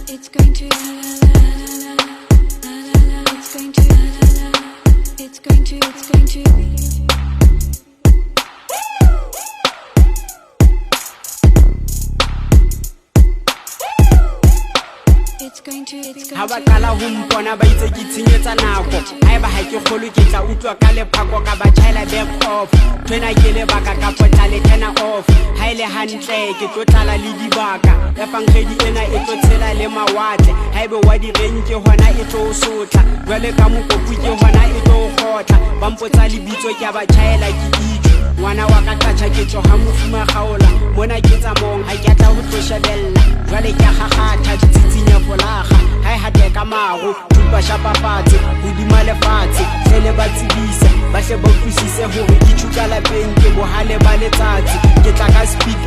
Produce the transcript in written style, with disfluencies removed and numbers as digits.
It's going to la la la la la la la. It's going to la la la. It's going to. It's going to. ha ba qala ho mpona ba itse ke tshenyetsa nako haeba ha ke kgolo ke tla utlwa ka lephako ka ba chaela back off twena ke le baka ka potla le turn off ha ile hantle ke tlo tlala le dibaka ya fangedi ena e tlo tshela le mawatle haeba wa di renke hona e tlo sotla jwale ka mokopu ke hona e tlo khotla ba mpotsa lebitso ke ba chaela ke dithu ngwana wa ka tlatsa ke tso ha mofuma khaola mona ke tsa mong ha ke tla ho tlo shebella jwale ke gagata ditsitsinya folaga ha e hate ka mago tupa shapafatse hodima lefatshe hlele ba tsebisa ba hle ba utlwisise hore ke tshukala peng ke bohale ba letsatsi ke tla ka speak